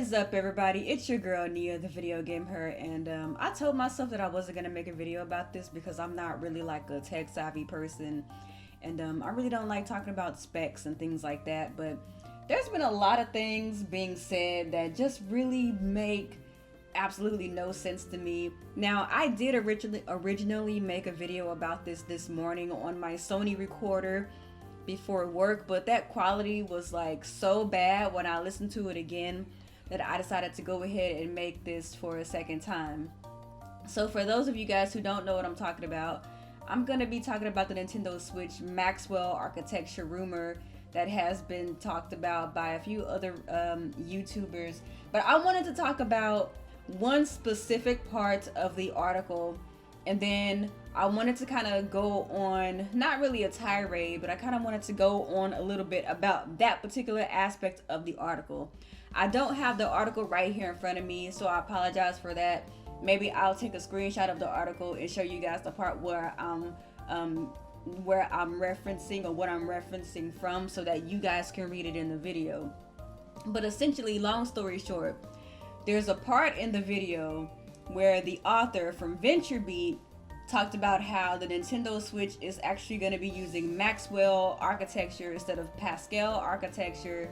is up, everybody? It's your girl Nia, the video game her, and I told myself that I wasn't gonna make a video about this because I'm not really like a tech savvy person, and I really don't like talking about specs and things like that. But there's been a lot of things being said that just really make absolutely no sense to me. Now, I did originally make a video about this morning on my Sony recorder before work, but that quality was like so bad when I listened to it again that I decided to go ahead and make this for a second time. So for those of you guys who don't know what I'm talking about, I'm gonna be talking about the Nintendo Switch Maxwell architecture rumor that has been talked about by a few other YouTubers. But I wanted to talk about one specific part of the article, and then I wanted to kind of go on, not really a tirade, but I kind of wanted to go on a little bit about that particular aspect of the article. I don't have the article right here in front of me, so I apologize for that. Maybe I'll take a screenshot of the article and show you guys the part where I'm referencing, or what I'm referencing from, so that you guys can read it in the video. But essentially, long story short, there's a part in the video where the author from VentureBeat talked about how the Nintendo Switch is actually going to be using Maxwell architecture instead of Pascal architecture,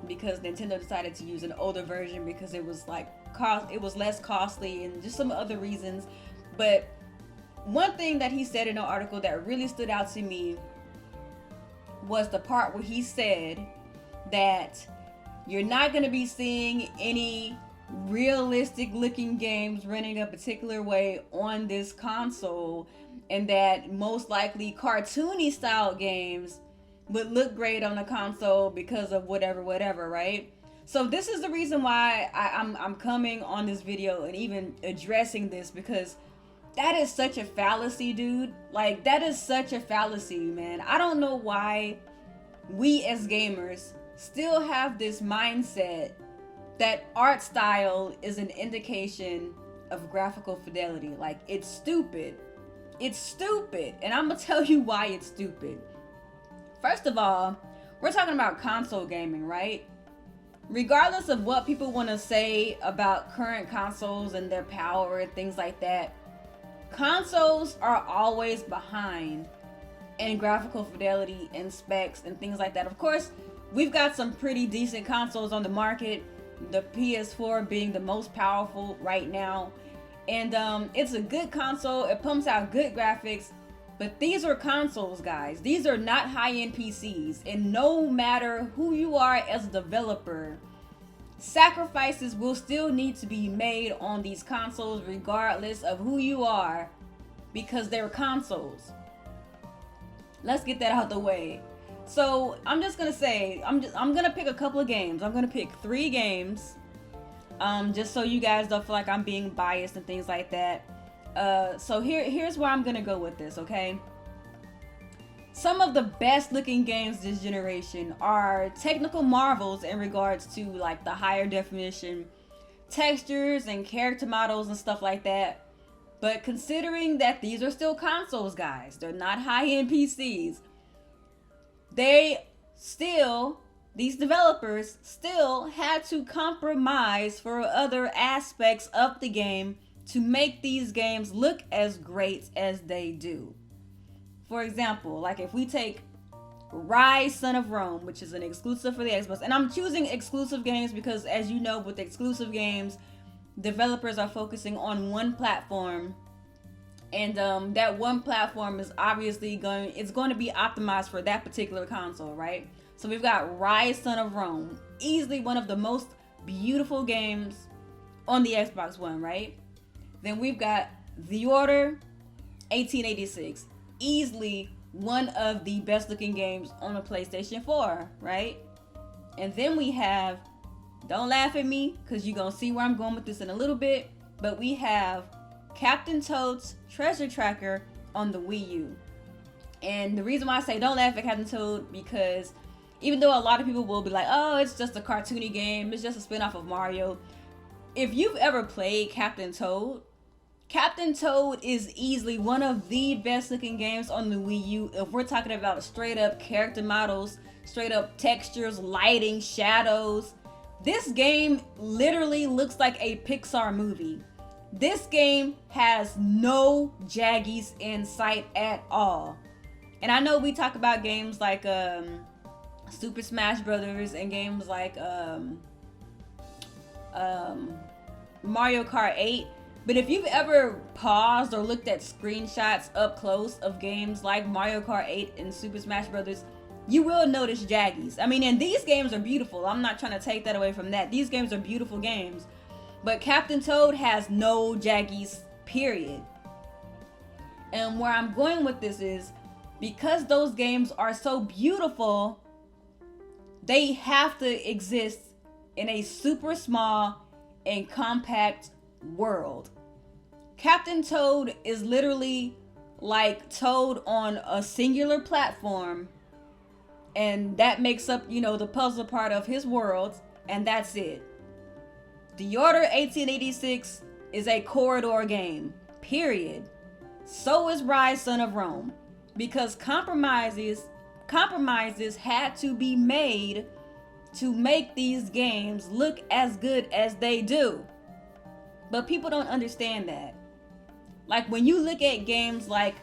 because Nintendo decided to use an older version because it was like it was less costly and just some other reasons. But one thing that he said in the article that really stood out to me was the part where he said that you're not going to be seeing any realistic looking games running a particular way on this console, and that most likely cartoony style games would look great on the console because of whatever, right? So this is the reason why I'm coming on this video and even addressing this, because that is such a fallacy, dude. Like, that is such a fallacy, man. I don't know why we as gamers still have this mindset that art style is an indication of graphical fidelity. Like, it's stupid. It's stupid. And I'm gonna tell you why it's stupid. First of all, we're talking about console gaming, right? Regardless of what people want to say about current consoles and their power and things like that, consoles are always behind in graphical fidelity and specs and things like that. Of course, we've got some pretty decent consoles on the market, the PS4 being the most powerful right now, and it's a good console. It pumps out good graphics, but these are consoles, guys. These are not high-end PCs, and no matter who you are as a developer, sacrifices will still need to be made on these consoles regardless of who you are, because they're consoles. Let's get that out the way. So I'm just gonna say, I'm gonna pick a couple of games. I'm gonna pick 3 games, just so you guys don't feel like I'm being biased and things like that. So here's where I'm gonna go with this, okay? Some of the best looking games this generation are technical marvels in regards to like the higher definition textures and character models and stuff like that. But considering that these are still consoles, guys, they're not high-end PCs. These developers still had to compromise for other aspects of the game to make these games look as great as they do. For example, like if we take Rise Son of Rome, which is an exclusive for the Xbox, and I'm choosing exclusive games because, as you know, with exclusive games, developers are focusing on one platform, and that one platform is obviously going to be optimized for that particular console, right? So we've got Rise Son of Rome, easily one of the most beautiful games on the Xbox One, right? Then we've got The Order 1886, easily one of the best looking games on the PlayStation 4, right? And then we have, don't laugh at me because you're gonna see where I'm going with this in a little bit, but we have Captain Toad's Treasure Tracker on the Wii U. And the reason why I say don't laugh at Captain Toad, because even though a lot of people will be like, oh, it's just a cartoony game, it's just a spin-off of Mario. If you've ever played Captain Toad is easily one of the best looking games on the Wii U. If we're talking about straight up character models, straight up textures, lighting, shadows, This game literally looks like a Pixar movie. This game has no jaggies in sight at all. And I know we talk about games like Super Smash Brothers and games like Mario Kart 8. But if you've ever paused or looked at screenshots up close of games like Mario Kart 8 and Super Smash Brothers, you will notice jaggies. I mean, and these games are beautiful. I'm not trying to take that away from that. These games are beautiful games. But Captain Toad has no jaggies, period. And where I'm going with this is, because those games are so beautiful, they have to exist in a super small and compact world. Captain Toad is literally like Toad on a singular platform, and that makes up, you know, the puzzle part of his world, and that's it. The Order 1886 is a corridor game, period. So is Rise, Son of Rome, because compromises had to be made to make these games look as good as they do. But people don't understand that. Like when you look at games like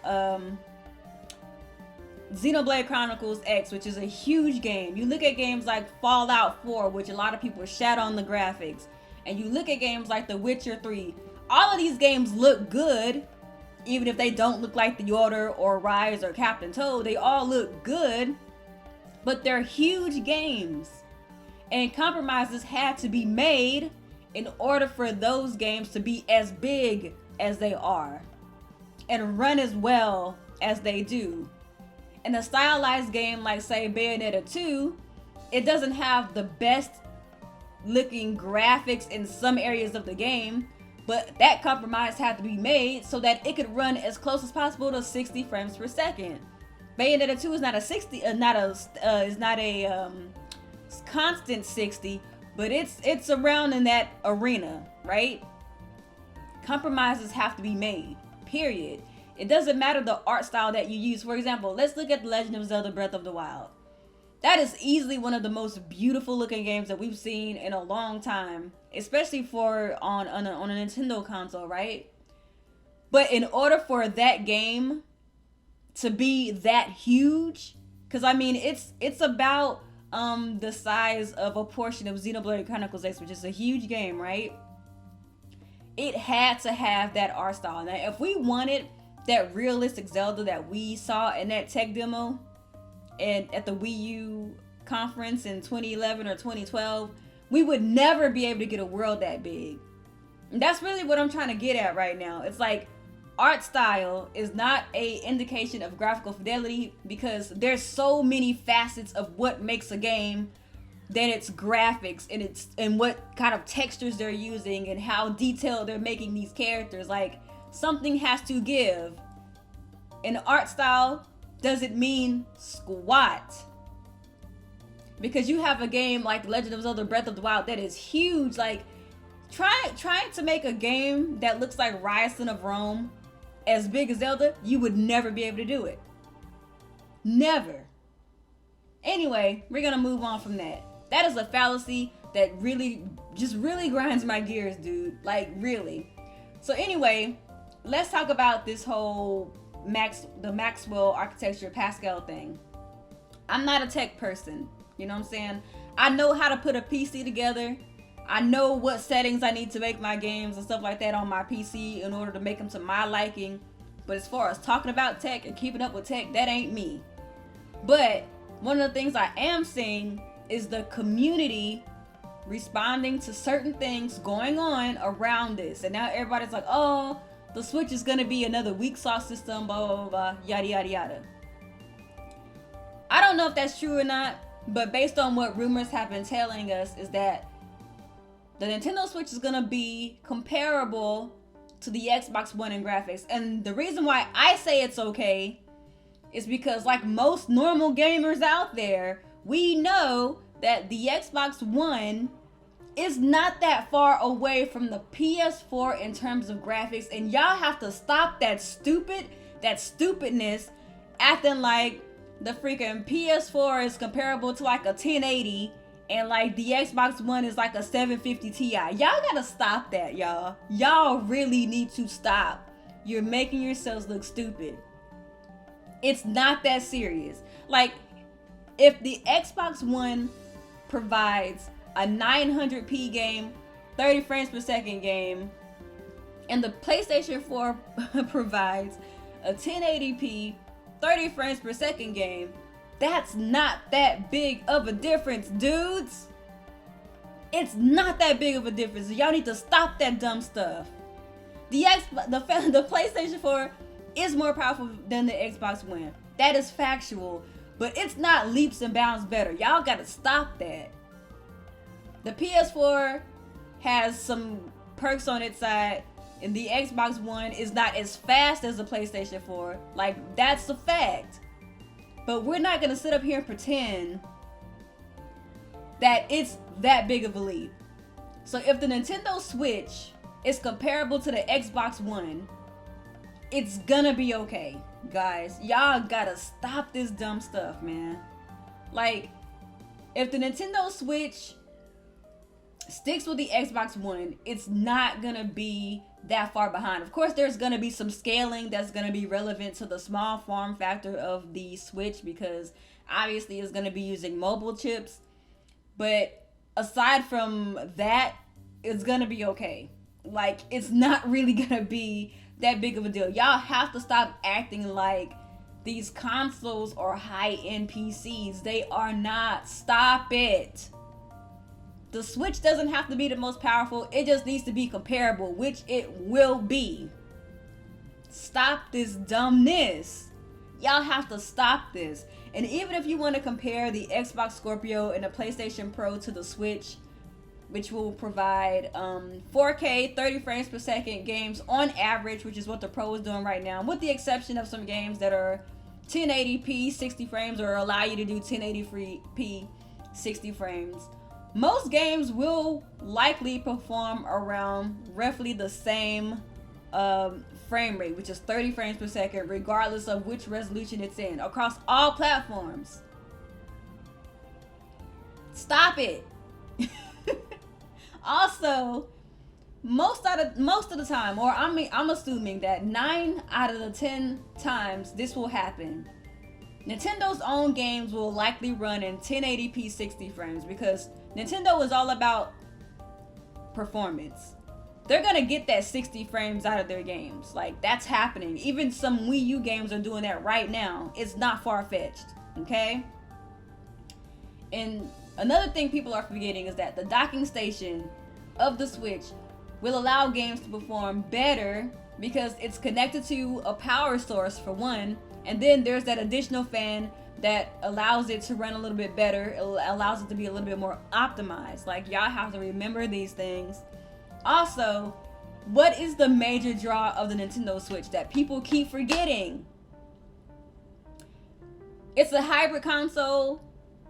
Xenoblade Chronicles X, which is a huge game. You look at games like Fallout 4, which a lot of people shat on the graphics. And you look at games like The Witcher 3. All of these games look good, even if they don't look like The Order or Rise or Captain Toad. They all look good, but they're huge games. And compromises had to be made in order for those games to be as big as they are and run as well as they do. In a stylized game like, say, Bayonetta 2, it doesn't have the best looking graphics in some areas of the game, but that compromise had to be made so that it could run as close as possible to 60 frames per second. Bayonetta 2 is not a constant 60, but it's around in that arena, right? Compromises have to be made, period. It doesn't matter the art style that you use. For example, let's look at The Legend of Zelda Breath of the Wild. That is easily one of the most beautiful looking games that we've seen in a long time, especially for on a Nintendo console, right? But in order for that game to be that huge, because I mean it's about the size of a portion of Xenoblade Chronicles X, which is a huge game, right? It had to have that art style. Now, if we wanted that realistic Zelda that we saw in that tech demo and at the Wii U conference in 2011 or 2012, we would never be able to get a world that big. And that's really what I'm trying to get at right now. It's like art style is not a indication of graphical fidelity, because there's so many facets of what makes a game than its graphics and what kind of textures they're using and how detailed they're making these characters. Like, something has to give. And art style doesn't mean squat. Because you have a game like Legend of Zelda Breath of the Wild that is huge. Like, trying to make a game that looks like Rise, Son of Rome as big as Zelda, you would never be able to do it. Never. Anyway, we're gonna move on from that. That is a fallacy that really grinds my gears, dude. Like, really. So anyway, let's talk about this whole the Maxwell architecture Pascal thing. I'm not a tech person, you know what I'm saying? I know how to put a PC together. I know what settings I need to make my games and stuff like that on my PC in order to make them to my liking. But as far as talking about tech and keeping up with tech, that ain't me. But one of the things I am seeing is the community responding to certain things going on around this. And now everybody's like, oh, the Switch is going to be another weak sauce system, blah, blah, blah, blah, yada, yada, yada. I don't know if that's true or not, but based on what rumors have been telling us is that the Nintendo Switch is going to be comparable to the Xbox One in graphics. And the reason why I say it's okay is because, like most normal gamers out there, we know that the Xbox One is not that far away from the PS4 in terms of graphics. And y'all have to stop that stupidness acting like the freaking PS4 is comparable to like a 1080 and like the Xbox One is like a 750 Ti. Y'all gotta stop that, y'all. Y'all really need to stop. You're making yourselves look stupid. It's not that serious. Like, if the Xbox One provides a 900p game, 30 frames per second game, and the PlayStation 4 provides a 1080p, 30 frames per second game, that's not that big of a difference, dudes. It's not that big of a difference. Y'all need to stop that dumb stuff. The PlayStation 4 is more powerful than the Xbox One. That is factual, but it's not leaps and bounds better. Y'all gotta stop that. The PS4 has some perks on its side, and the Xbox One is not as fast as the PlayStation 4. Like, that's a fact. But we're not gonna sit up here and pretend that it's that big of a leap. So if the Nintendo Switch is comparable to the Xbox One, it's gonna be okay, guys. Y'all gotta stop this dumb stuff, man. Like, if the Nintendo Switch sticks with the Xbox One, it's not gonna be that far behind. Of course, there's gonna be some scaling that's gonna be relevant to the small form factor of the Switch, because obviously it's gonna be using mobile chips. But aside from that, it's gonna be okay. Like, it's not really gonna be that big of a deal. Y'all have to stop acting like these consoles are high-end PCs. They are not. Stop it. The Switch doesn't have to be the most powerful. It just needs to be comparable, which it will be. Stop this dumbness. Y'all have to stop this. And even if you want to compare the Xbox Scorpio and the PlayStation Pro to the Switch, which will provide 4K 30 frames per second games on average, which is what the Pro is doing right now, with the exception of some games that are 1080p 60 frames or allow you to do 1080p 60 frames. Most games will likely perform around roughly the same frame rate, which is 30 frames per second, regardless of which resolution it's in, across all platforms. Stop it. Also, most of the time, or I'm assuming that 9 out of the 10 times this will happen, Nintendo's own games will likely run in 1080p 60 frames, because Nintendo is all about performance. They're gonna get that 60 frames out of their games. Like, that's happening. Even some Wii U games are doing that right now. It's not far-fetched, okay? And another thing people are forgetting is that the docking station of the Switch will allow games to perform better because it's connected to a power source, for one, and then there's that additional fan that allows it to run a little bit better. It allows it to be a little bit more optimized. Like, y'all have to remember these things. Also, what is the major draw of the Nintendo Switch that people keep forgetting? It's a hybrid console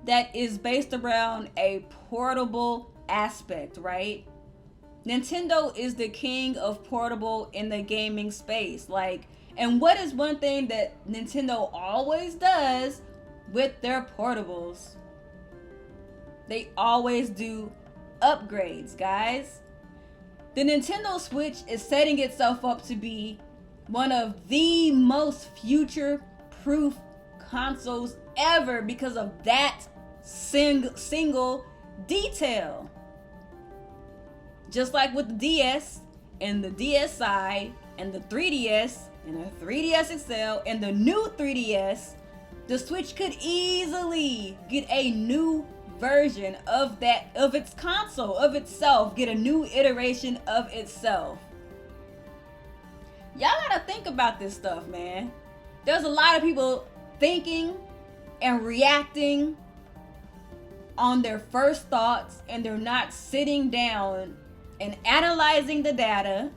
that is based around a portable aspect, right? Nintendo is the king of portable in the gaming space. Like, and what is one thing that Nintendo always does with their portables? They always do upgrades, guys. The Nintendo Switch is setting itself up to be one of the most future-proof consoles ever because of that single detail. Just like with the DS and the DSi and the 3DS and the 3DS XL and the new 3DS, the Switch could easily get a new version of its console, of itself, get a new iteration of itself. Y'all gotta think about this stuff, man. There's a lot of people thinking and reacting on their first thoughts, and they're not sitting down and analyzing the data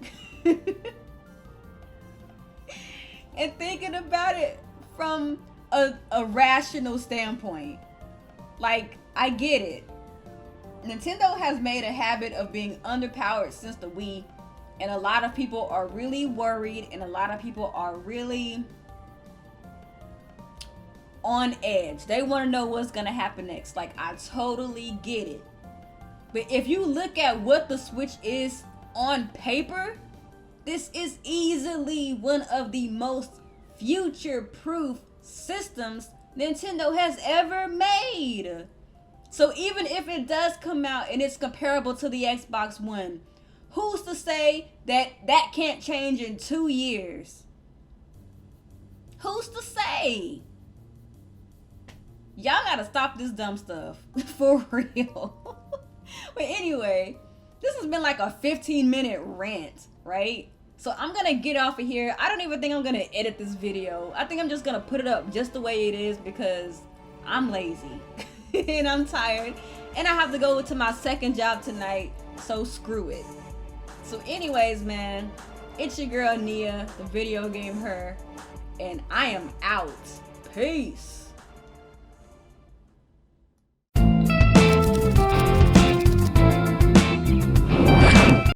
and thinking about it from a rational standpoint. Like, I get it. Nintendo has made a habit of being underpowered since the Wii, and a lot of people are really worried, and a lot of people are really on edge. They want to know what's gonna happen next. Like, I totally get it. But if you look at what the Switch is on paper, this is easily one of the most future-proof systems Nintendo has ever made. So even if it does come out and it's comparable to the Xbox One, who's to say that that can't change in 2 years? Who's to say? Y'all gotta stop this dumb stuff. For real. But anyway, this has been like a 15-minute rant, right? So I'm gonna get off of here. I don't even think I'm gonna edit this video. I think I'm just gonna put it up just the way it is because I'm lazy and I'm tired and I have to go to my second job tonight, so screw it. So anyways, man, it's your girl Nia, the video game her, and I am out. Peace.